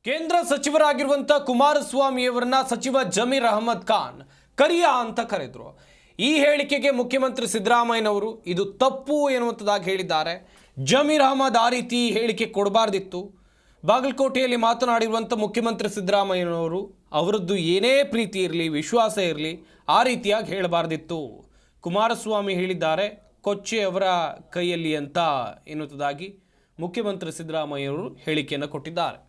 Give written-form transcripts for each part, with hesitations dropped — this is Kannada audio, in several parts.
ಕೇಂದ್ರ ಸಚಿವರಾಗಿರುವಂತ ಕುಮಾರಸ್ವಾಮಿಯವರನ್ನ ಸಚಿವ ಜಮೀರ್ ಅಹಮದ್ ಖಾನ್ ಕರಿಯ ಅಂತ ಕರೆದ್ರು. ಈ ಹೇಳಿಕೆಗೆ ಮುಖ್ಯಮಂತ್ರಿ ಸಿದ್ದರಾಮಯ್ಯನವರು ಇದು ತಪ್ಪು ಎನ್ನುವಂಥದ್ದಾಗಿ ಹೇಳಿದ್ದಾರೆ. ಜಮೀರ್ ಅಹಮದ್ ಆ ರೀತಿ ಹೇಳಿಕೆ ಕೊಡಬಾರ್ದಿತ್ತು. ಬಾಗಲಕೋಟೆಯಲ್ಲಿ ಮಾತನಾಡಿರುವಂಥ ಮುಖ್ಯಮಂತ್ರಿ ಸಿದ್ದರಾಮಯ್ಯನವರು ಅವರದ್ದು ಏನೇ ಪ್ರೀತಿ ಇರಲಿ, ವಿಶ್ವಾಸ ಇರಲಿ, ಆ ರೀತಿಯಾಗಿ ಹೇಳಬಾರ್ದಿತ್ತು. ಕುಮಾರಸ್ವಾಮಿ ಹೇಳಿದ್ದಾರೆ ಕೊಚ್ಚೆ ಅವರ ಕೈಯಲ್ಲಿ ಅಂತ ಎನ್ನುವುದಾಗಿ ಮುಖ್ಯಮಂತ್ರಿ ಸಿದ್ದರಾಮಯ್ಯನವರು ಹೇಳಿಕೆಯನ್ನು ಕೊಟ್ಟಿದ್ದಾರೆ.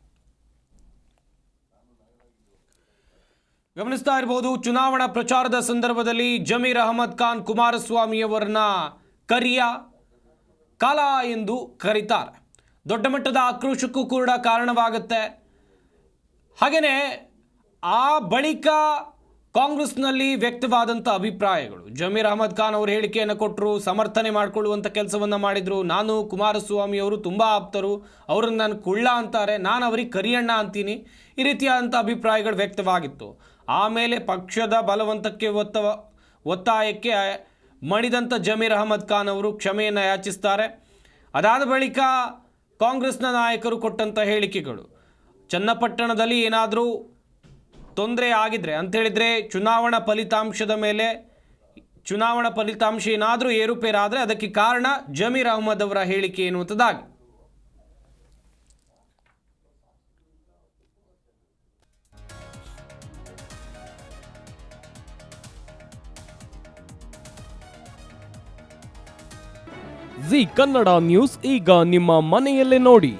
ಗಮನಿಸ್ತಾ ಇರಬಹುದು, ಚುನಾವಣಾ ಪ್ರಚಾರದ ಸಂದರ್ಭದಲ್ಲಿ ಜಮೀರ್ ಅಹಮದ್ ಖಾನ್ ಕುಮಾರಸ್ವಾಮಿಯವರನ್ನ ಕರಿಯ ಕಾಲ ಎಂದು ಕರೀತಾರೆ. ದೊಡ್ಡ ಮಟ್ಟದ ಆಕ್ರೋಶಕ್ಕೂ ಕೂಡ ಕಾರಣವಾಗುತ್ತೆ. ಹಾಗೆಯೇ ಆ ಬಳಿಕ ಕಾಂಗ್ರೆಸ್ನಲ್ಲಿ ವ್ಯಕ್ತವಾದಂಥ ಅಭಿಪ್ರಾಯಗಳು, ಜಮೀರ್ ಅಹಮದ್ ಖಾನ್ ಅವರು ಹೇಳಿಕೆಯನ್ನು ಕೊಟ್ಟರು, ಸಮರ್ಥನೆ ಮಾಡಿಕೊಳ್ಳುವಂಥ ಕೆಲಸವನ್ನು ಮಾಡಿದರು. ನಾನು ಕುಮಾರಸ್ವಾಮಿ ಅವರು ತುಂಬ ಆಪ್ತರು, ಅವ್ರನ್ನ ನಾನು ಕುಳ್ಳ ಅಂತಾರೆ, ನಾನು ಅವರಿಗೆ ಕರಿಯಣ್ಣ ಅಂತೀನಿ, ಈ ರೀತಿಯಾದಂಥ ಅಭಿಪ್ರಾಯಗಳು ವ್ಯಕ್ತವಾಗಿತ್ತು. ಆಮೇಲೆ ಪಕ್ಷದ ಬಲವಂತಕ್ಕೆ ಒತ್ತಾಯಕ್ಕೆ ಮಣಿದಂಥ ಜಮೀರ್ ಅಹಮದ್ ಖಾನ್ ಅವರು ಕ್ಷಮೆಯನ್ನು ಯಾಚಿಸ್ತಾರೆ. ಅದಾದ ಬಳಿಕ ಕಾಂಗ್ರೆಸ್ನ ನಾಯಕರು ಕೊಟ್ಟಂಥ ಹೇಳಿಕೆಗಳು, ಚನ್ನಪಟ್ಟಣದಲ್ಲಿ ಏನಾದರೂ ತೊಂದರೆ ಆಗಿದ್ರೆ ಅಂಥೇಳಿದರೆ ಚುನಾವಣಾ ಫಲಿತಾಂಶ ಏನಾದರೂ ಏರುಪೇರಾದರೆ ಅದಕ್ಕೆ ಕಾರಣ ಜಮೀರ್ ಅಹಮದ್ ಅವರ ಹೇಳಿಕೆ ಎನ್ನುವಂಥದ್ದಾಗಿ. ಜಿ ಕನ್ನಡ ನ್ಯೂಸ್ ಈಗ ನಿಮ್ಮ ಮನೆಯಲ್ಲೇ ನೋಡಿ.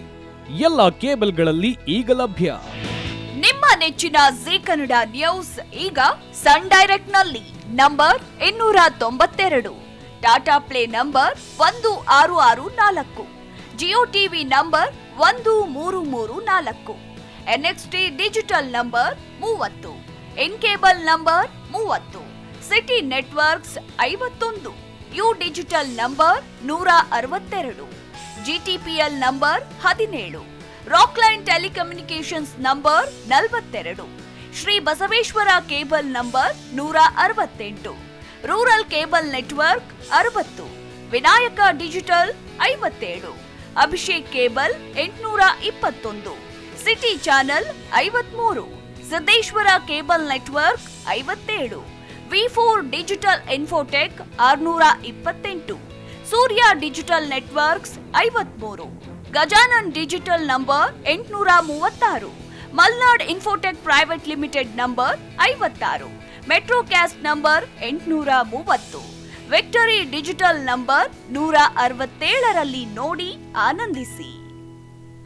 ಎಲ್ಲ ಕೇಬಲ್ಗಳಲ್ಲಿ ಈಗ ಲಭ್ಯ. ನಿಮ್ಮ ನೆಚ್ಚಿನ ಜಿ ಕನ್ನಡ ನ್ಯೂಸ್ ಈಗ ಸನ್ ಡೈರೆಕ್ಟ್ ನಲ್ಲಿ number 292, Tata Play number 1664, Jio TV number 1334, NXT Digital number 30, In Cable number 30, City Networks 51, U Digital number 162, GTPL number 17, Rockline Telecommunications number 42, Shri Basaveshwara Cable number 168, Rural Cable Network 60, Vinayaka Digital 57, Abhishek Cable 821, City Channel 53, Siddeshwara Cable Network 57, ವಿ4 Digital Infotech 628, Surya Digital Networks 53, Gajanan digital number 836, Malnad Infotech Private Limited number 56, Metrocast number 830, Victory Digital number 167ರಲ್ಲಿ ನೋಡಿ ಆನಂದಿಸಿ.